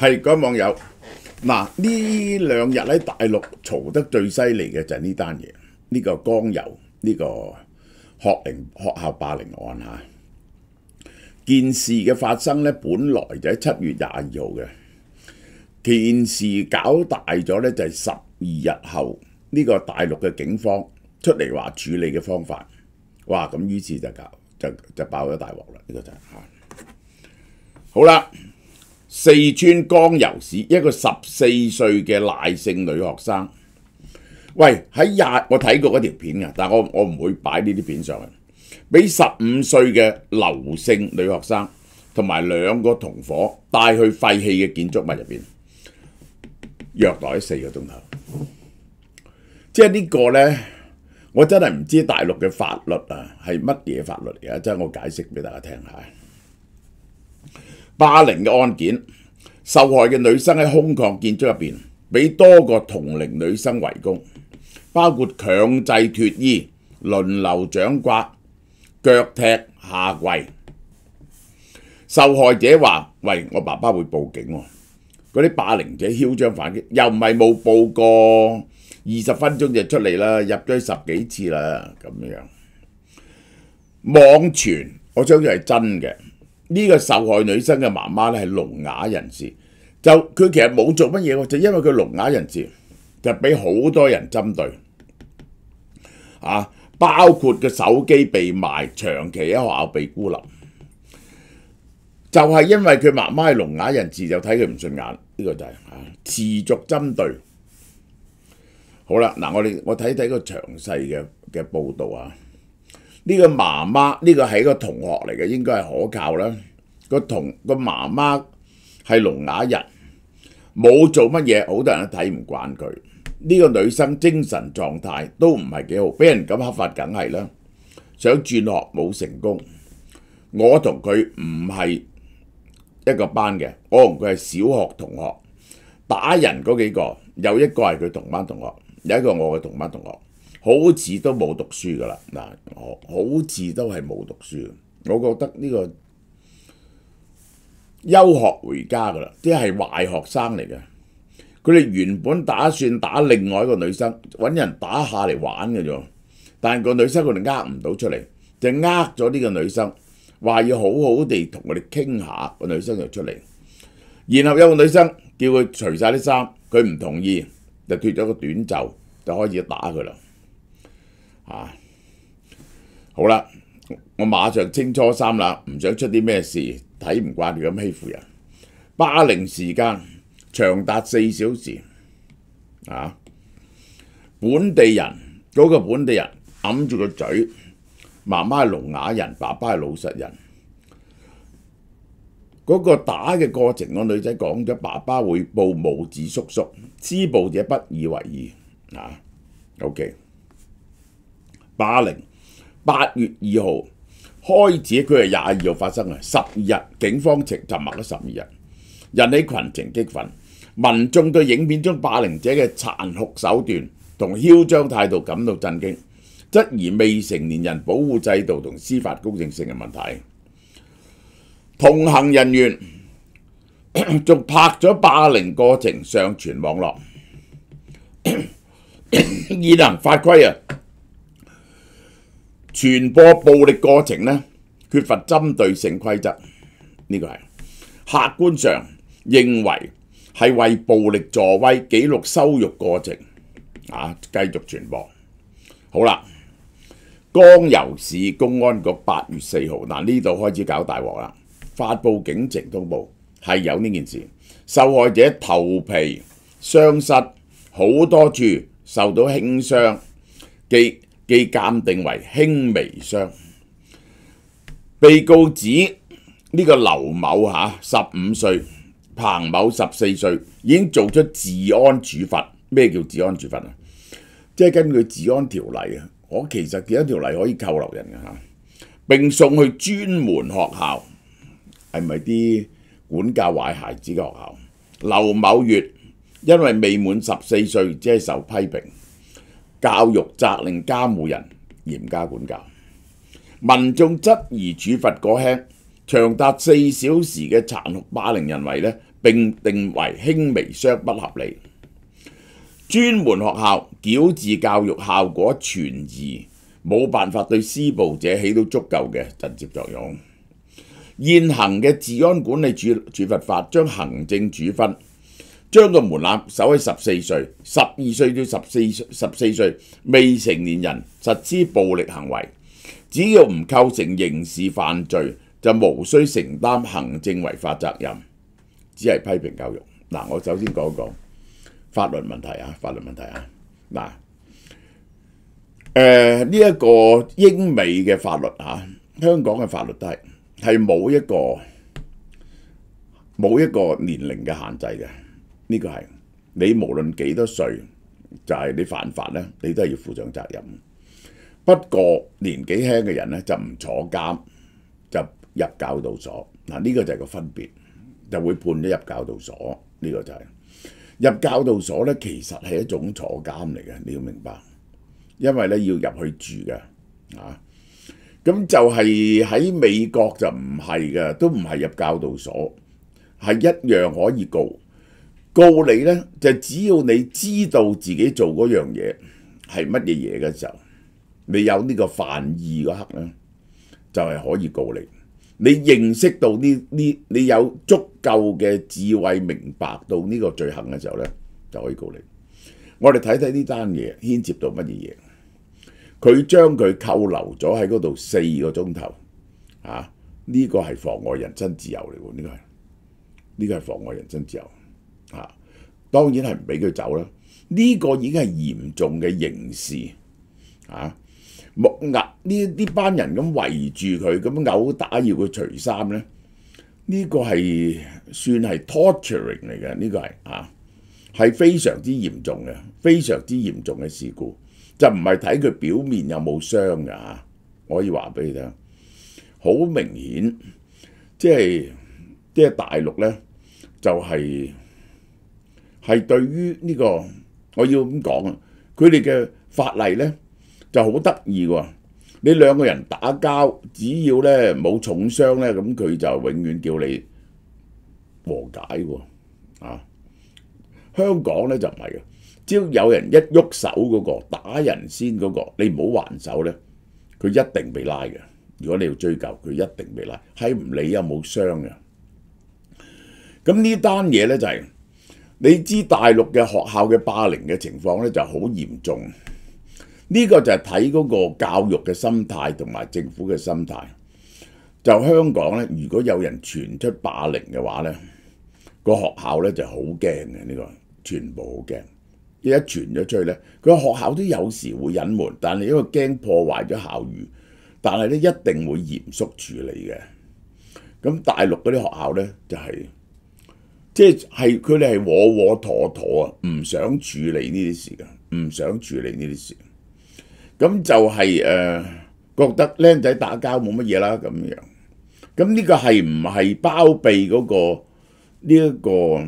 係各位網友，嗱呢兩日喺大陸嘈得最犀利嘅就係呢單嘢，呢個江油呢個學校霸凌案嚇。件事嘅發生呢，本來就喺7月22號嘅，件事搞大咗呢，就係12日後呢個大陸嘅警方出嚟話處理嘅方法，哇！咁於是就爆咗大鑊啦，呢個就係嚇。好啦。四川江油市一個14歲嘅賴姓女學生，喂我睇過嗰條片嘅，但係我唔會擺呢啲片上去，俾15歲嘅劉姓女學生同埋2個同伙帶去廢棄嘅建築物入邊，虐待4個鐘頭。即係呢個呢，我真係唔知大陸嘅法律啊係乜嘢法律嚟啊！即係我解釋俾大家聽下。霸凌嘅案件，受害嘅女生喺空曠建築入邊，俾多個同齡女生圍攻，包括強制脫衣、輪流掌摑、腳踢、下跪。受害者話：喂，我爸爸會報警喎。嗰啲霸凌者囂張反擊，又唔係冇報過，20分鐘就出嚟啦，入咗去10幾次啦，咁樣。網傳，我相信係真嘅。呢個受害女生嘅媽媽咧係聾啞人士，就佢其實冇做乜嘢喎，就因為佢聾啞人士，就俾好多人針對，包括個手機被賣，長期喺學校被孤立，就係因為佢媽媽係聾啞人士，就睇佢唔順眼，呢個就係持續針對。好啦，嗱我睇睇個詳細嘅報導啊。呢個媽媽呢個係一個同學嚟嘅，應該係可靠啦。個媽媽係聾啞人，冇做乜嘢，好多人都睇唔慣佢。呢個女生精神狀態都唔係幾好，俾人咁黑法梗係啦。想轉學冇成功。我同佢唔係一個班嘅，我同佢係小學同學。打人嗰幾個，有一個係佢同班同學，有一個我嘅同班同學。好似都冇讀書噶啦，嗱，好似都係冇讀書。我覺得呢個休學回家噶啦，即係壞學生嚟嘅。佢哋原本打算打另外一個女生，揾人打下嚟玩嘅啫。但係個女生佢哋呃唔到出嚟，就呃咗呢個女生，話要好好地同佢哋傾下，個女生就出嚟。然後有個女生叫佢除晒啲衫，佢唔同意，就脫咗個短袖，就開始打佢啦。好啦，我馬上清初三啦，唔想出啲咩事，睇唔慣佢咁欺負人。霸凌時間長達4小時，本地人嗰個本地人揞住個嘴，媽媽係聾啞人，爸爸係老實人。嗰個打嘅過程，個女仔講咗，爸爸會報拇指叔叔，施暴者不以為意。OK。霸凌8月2號開始，佢係22號發生嘅，12日警方沉默咗12日，引起群情激憤。民眾對影片中霸凌者嘅殘酷手段同囂張態度感到震驚，質疑未成年人保護制度同司法公正性嘅問題。同行人員仲拍咗霸凌過程上傳網絡。現行法規傳播暴力過程呢，缺乏針對性規則，呢個係客觀上認為係為暴力助威，記錄羞辱過程，繼續傳播。好啦，江油市公安局8月4號，嗱呢度開始搞大鑊啦，發布警情通報，係有呢件事，受害者頭皮傷失，好多處受到輕傷，既鑑定為輕微傷。被告指呢個劉某15歲，彭某14歲，已經做出治安處罰。咩叫治安處罰啊？即係根據治安條例啊，其實治安條例可以扣留人嘅並送去專門學校，係咪啲管教壞孩子嘅學校？劉某月因為未滿14歲，只係受批評。教育責令監護人嚴加管教，民眾質疑處罰過輕，長達4小時嘅殘酷霸凌人為呢，並定為輕微傷不合理。專門學校矯治教育效果存疑，冇辦法對施暴者起到足夠嘅震懾作用。現行嘅治安管理處罰法將行政處分，將個門檻守喺14歲，12歲到14歲未成年人實施暴力行為，只要唔構成刑事犯罪，就無需承擔行政違法責任。只係批評教育。嗱，我首先講一講法律問題啊，嗱，呢一個英美嘅法律啊，香港嘅法律都係冇一個年齡嘅限制嘅。呢個係你無論幾多歲，就係你犯法咧，你都係要負上責任。不過年紀輕嘅人咧就唔坐監，就入教導所。嗱，呢個就係個分別，就會判咗入教導所。呢個就係入教導所咧，其實係一種坐監嚟嘅，你要明白。因為咧要入去住嘅啊，咁就係喺美國就唔係嘅，都唔係入教導所，係一樣可以告你咧，就只要你知道自己做嗰樣嘢係乜嘢嘢嘅時候，你有呢個犯意嗰刻咧，就係可以告你。你認識到你有足夠嘅智慧，明白到呢個罪行嘅時候咧，就可以告你。我哋睇睇呢單嘢牽涉到乜嘢嘢？佢將佢扣留咗喺嗰度4個鐘頭，啊！呢個係妨礙人身自由嚟喎，呢個係妨礙人身自由，啊！當然係唔俾佢走啦。呢個已經係嚴重嘅刑事，啊！呢班人咁圍住佢，咁毆打要佢除衫咧，呢個係算係 torturing 嚟嘅，呢個係非常之嚴重嘅，非常之嚴重嘅事故。就唔係睇佢表面有冇傷㗎嚇，我可以話俾你聽，好明顯，即係大陸咧，就係對於呢個我要咁講啊，佢哋嘅法例咧就好得意喎。你兩個人打交，只要咧冇重傷咧，咁佢就永遠叫你和解喎。啊，香港咧就唔係嘅。只要有人一喐手嗰個打人先嗰個，你唔好還手咧，佢一定被拉嘅。如果你要追究，佢一定被拉，係唔理有冇傷嘅。咁呢單嘢咧就係你知大陸嘅學校嘅霸凌嘅情況咧就好嚴重。呢個就係睇嗰個教育嘅心態同埋政府嘅心態。就香港咧，如果有人傳出霸凌嘅話咧，個學校咧就好驚嘅，呢個全部好驚。一傳咗出去咧，佢學校都有時會隱瞞，但係因為驚破壞咗校譽，但係咧一定會嚴肅處理嘅。咁大陸嗰啲學校咧就係佢哋係妥妥啊，唔想處理呢啲事嘅，唔想處理呢啲事。咁就係覺得僆仔打交冇乜嘢啦咁樣。咁呢個係唔係包庇嗰個呢一個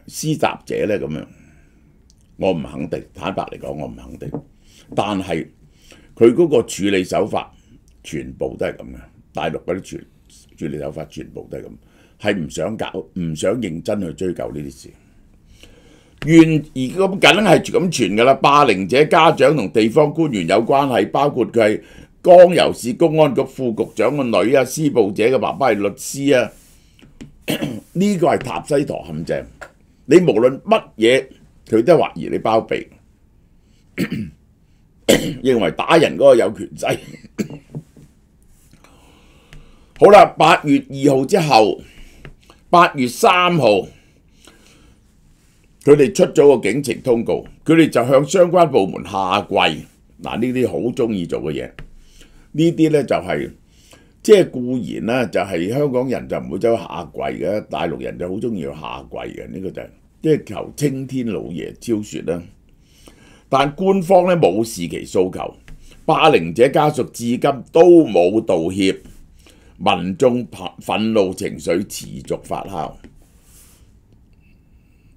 施襲者咧咁樣？我唔肯定，坦白嚟講，我唔肯定。但係佢嗰個處理手法全部都係咁嘅，大陸嗰啲處理手法全部都係咁，係唔想認真去追究呢啲事。而咁梗係咁傳㗎啦，霸凌者家長同地方官員有關係，包括佢係江油市公安局副局長嘅女啊，施暴者嘅爸爸係律師啊，呢個係塔西佗陷阱。你無論乜嘢，佢都懷疑你包庇，認為打人嗰個有權勢。好啦，8月2號之後，8月3號，佢哋出咗個警情通告，佢哋就向相關部門下跪。嗱，呢啲好中意做嘅嘢，呢啲咧就係即係固然啦，就係香港人就唔會走去下跪嘅，大陸人就好中意去下跪嘅，呢個就係。即係求青天老爺昭雪啦，但官方咧冇視其訴求，霸凌者家屬至今都冇道歉，民眾憤怒情緒持續發酵。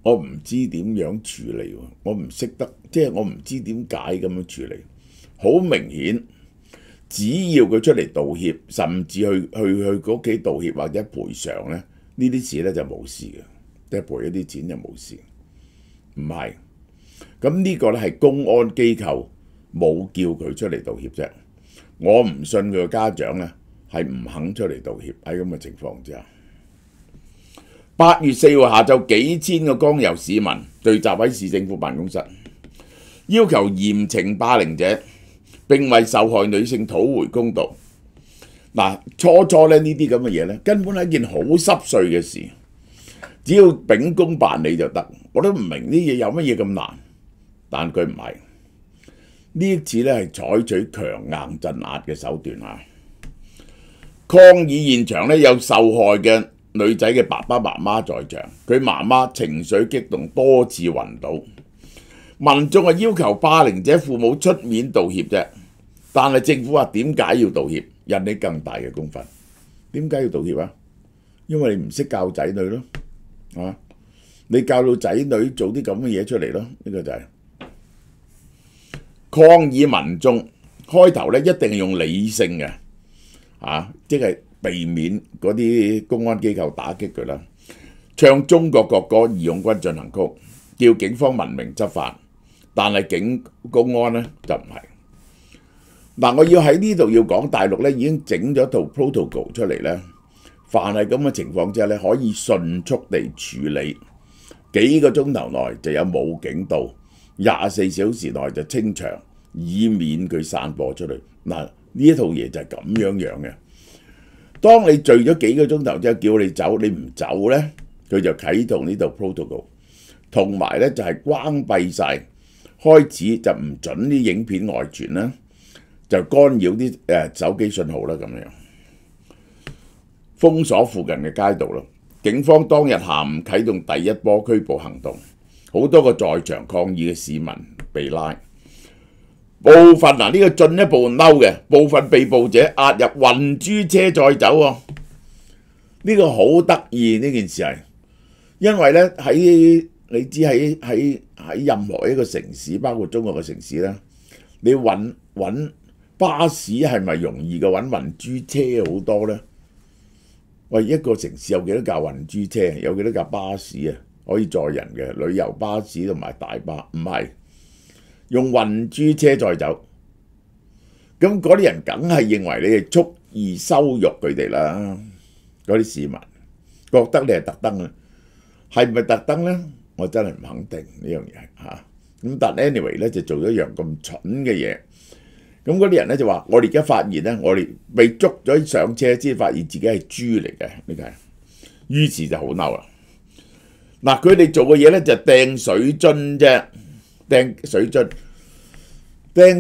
我唔知點樣處理喎，我唔識得，即係我唔知點解咁樣處理。好明顯，只要佢出嚟道歉，甚至去佢屋企道歉或者賠償咧，呢啲事咧就冇事嘅，即係賠一啲錢就冇事。唔係，咁呢個咧係公安機構冇叫佢出嚟道歉啫。我唔信佢嘅家長咧係唔肯出嚟道歉喺咁嘅情況之下。8月4號下晝，幾千個江油市民聚集喺市政府辦公室，要求嚴懲霸凌者，並為受害女性討回公道。嗱，初咧呢啲咁嘅嘢咧，根本係一件好濕碎嘅事，只要秉公辦理就得。我都唔明呢嘢有乜嘢咁難，但佢唔係。呢一次咧係採取強硬鎮壓嘅手段啊！抗議現場咧有受害嘅女仔嘅爸爸媽媽在場，佢媽媽情緒激動，多次暈倒。民眾係要求霸凌者父母出面道歉啫，但係政府話點解要道歉，引起更大嘅公憤。點解要道歉啊？因為你唔識教仔女咯，啊！你教到仔女做啲咁嘅嘢出嚟咯，呢個就係抗議民眾開頭咧，一定係用理性嘅，即係避免嗰啲公安機構打擊佢啦。唱中國國歌、義勇軍進行曲，叫警方文明執法，但係公安咧就唔係。嗱，我要喺呢度要講，大陸咧已經整咗套 protocol 出嚟咧，凡係咁嘅情況之下咧，可以迅速地處理，幾個鐘頭內就有武警到，24小時內就清場，以免佢散播出去。嗱，呢一套嘢就係咁樣嘅。當你聚咗幾個鐘頭之後叫你走，你唔走咧，佢就啟動呢度 protocol， 同埋咧就係關閉晒，開始就唔準啲影片外傳啦，就干擾啲手機信號啦，咁樣封鎖附近嘅街道咯。警方當日下午啟動第一波拘捕行動，好多個在場抗議嘅市民被拉。部分呢個進一步嬲嘅，部分被捕者押入運豬車再走喎。呢個好得意，呢件事係，因為咧你知喺任何一個城市，包括中國嘅城市咧，你揾巴士係咪容易過揾運豬車好多咧？喂，一個城市有幾多架運豬車？有幾多架巴士啊？可以載人嘅旅遊巴士同埋大巴，唔係。用運豬車再走，咁嗰啲人梗係認為你係蓄意羞辱佢哋啦。嗰啲市民覺得你係特登啊，係咪特登咧？我真係唔肯定呢樣嘢嚇。咁但 anyway 咧就做咗一樣咁蠢嘅嘢。咁嗰啲人咧就話：我哋而家發現咧，我哋被捉咗上車先發現自己係豬嚟嘅，呢個係。於是就好嬲啦。嗱，佢哋做嘅嘢咧就掟水樽啫。掟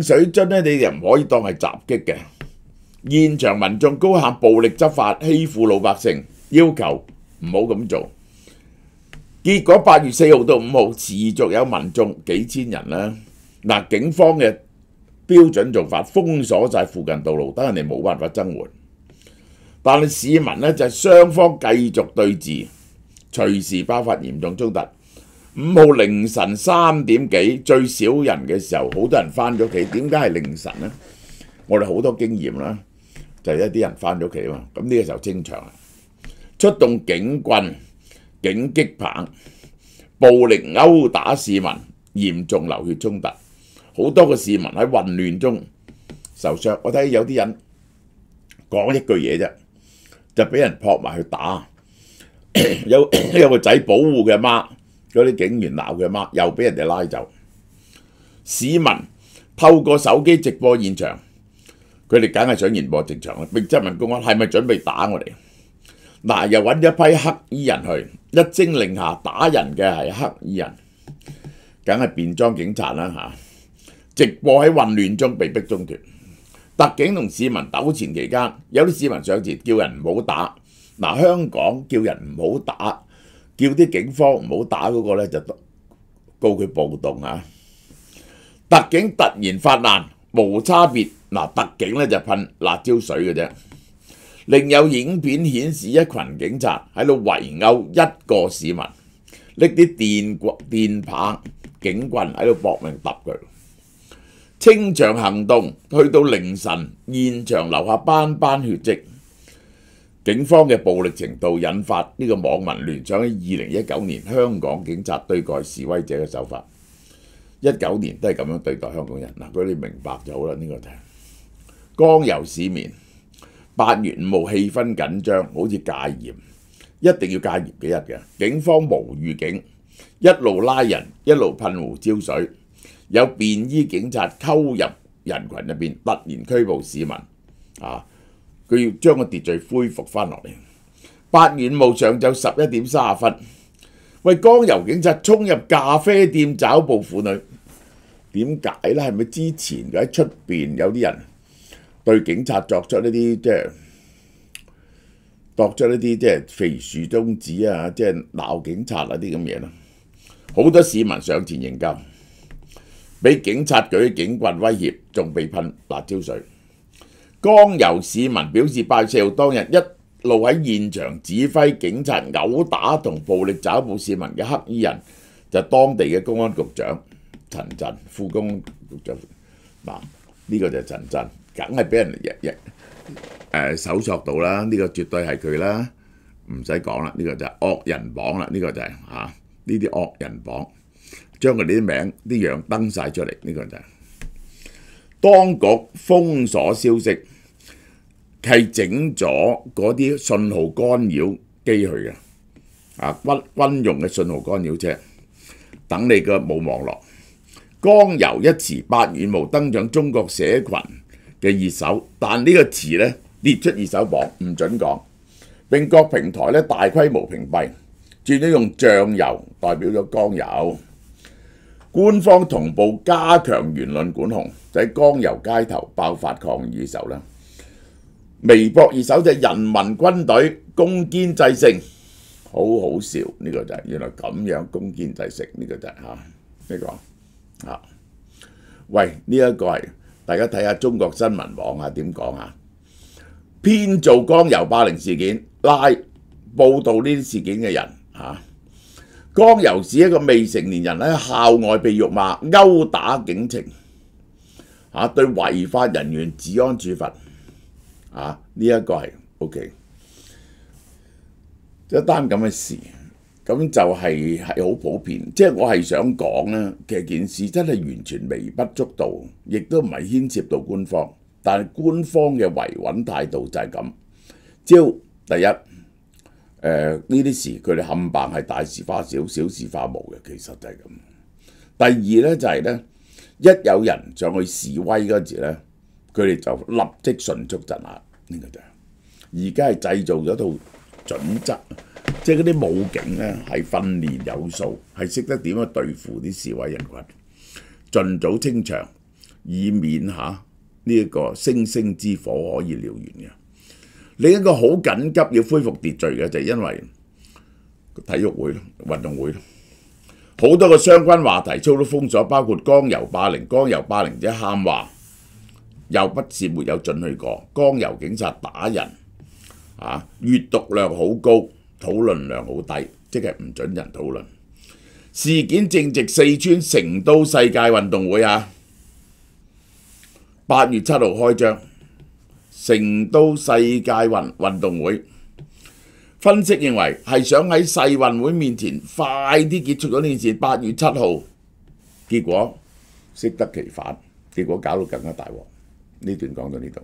水樽咧，你又唔可以當係襲擊嘅。現場民眾高喊暴力執法，欺負老百姓，要求唔好咁做。結果8月4號到5號持續有民眾幾千人啦。嗱，警方嘅標準做法封鎖晒附近道路，等人哋冇辦法增援。但係市民咧就係雙方繼續對峙，隨時爆發嚴重衝突。5號凌晨3點幾最少人嘅時候，好多人翻咗屋企。點解係凌晨呢？我哋好多經驗啦，就係一啲人翻咗屋企啊嘛。咁呢個時候清場啦，出動警棍、警擊棒，暴力毆打市民，嚴重流血衝突，好多個市民喺混亂中受傷。我睇有啲人講一句嘢啫，就俾人撲埋去打。有個仔保護佢阿媽。嗰啲警員鬧佢阿媽，又俾人哋拉走。市民透過手機直播現場，佢哋梗係想言播正常啦，並質問公安係咪準備打我哋？嗱，又揾一批黑衣人去，一聲令下打人嘅係黑衣人，梗係便裝警察啦嚇。直播喺混亂中被逼中斷，特警同市民糾纏期間，有啲市民上前叫人唔好打。嗱，香港叫人唔好打。叫啲警方唔好打嗰個咧，就告佢暴動啊！特警突然發難，無差別嗱，特警咧就噴辣椒水嘅啫。另有影片顯示一群警察喺度圍毆一個市民，拎啲電棒、警棍喺度搏命揼佢。清場行動去到凌晨，現場留下斑斑血跡。警方嘅暴力程度引發呢個網民聯想起2019年香港警察對待示威者嘅手法。19年都係咁樣對待香港人嗱，佢哋明白就好啦。呢個就係江油市面8月5號氣氛緊張，好似戒嚴，一定要戒嚴幾日嘅。警方無預警，一路拉人，一路噴胡椒水，有便衣警察溝入人群入邊，突然拘捕市民啊！佢要將個秩序恢復翻落嚟。8月5號上晝11點30分，喂，江油警察衝入咖啡店抓捕婦女，點解咧？係咪之前喺出邊有啲人對警察作出一啲即係肥豎中指啊，即係鬧警察啊啲咁嘢啦？好多市民上前營救，俾警察舉警棍威脅，仲被噴辣椒水。江油市民表示，8月4號當日一路喺現場指揮警察毆打同暴力抓捕市民嘅黑衣人，就係當地嘅公安局長陳震，副公安局長嗱，呢個就係陳震，梗係俾人搜索到啦，呢個絕對係佢啦，唔使講啦，呢個就係惡人榜啦，呢個就係呢啲惡人榜，將佢哋啲名啲樣登晒出嚟，呢個就係當局封鎖消息。係整咗嗰啲信號干擾機去嘅，軍用嘅信號干擾車，等你個冇網絡。江油一詞8月5號登上中國社群嘅熱搜，但呢個詞呢列出熱搜榜，唔準講，並各平台呢大規模屏蔽，轉咗用醬油代表咗江油。官方同步加強言論管控，就喺江油街頭爆發抗議嘅時候呢。微博熱搜就係人民軍隊攻堅制勝，好好笑，呢個就係原來咁樣攻堅制勝，呢個就係呢個喂，呢一個係大家睇下中國新聞網點講編造江油霸凌事件，拉報導呢啲事件嘅人江油市一個未成年人喺校外被辱罵、毆打警情對違法人員治安處罰。呢一個係 OK， 一單咁嘅事，咁就係好普遍。即係我係想講咧，其實件事真係完全微不足道，亦都唔係牽涉到官方，但係官方嘅維穩態度就係咁。只要第一，呢啲事佢哋冚唪唥係大事化小，小事化無嘅，其實就係咁。第二咧就係咧，一有人上去示威嗰陣時咧，佢哋就立即迅速鎮壓，呢個就係而家係製造咗套準則，即係嗰啲武警咧係訓練有素，係識得點樣對付啲示威人群，盡早清場，以免呢一個星星之火可以燎原嘅。另一個好緊急要恢復秩序嘅就係因為體育會、運動會，好多個相關話題遭到封鎖，包括江油霸凌、江油霸凌者喊話。又不是沒有進去過，江油警察打人，閱讀量好高，討論量好低，即係唔準人討論。事件正值四川成都世界運動會8月7號開張，成都世界運動會，分析認為係想喺世運會面前快啲結束咗呢件事。8月7號，結果適得其反，結果搞到更加大鑊。呢段講到呢度。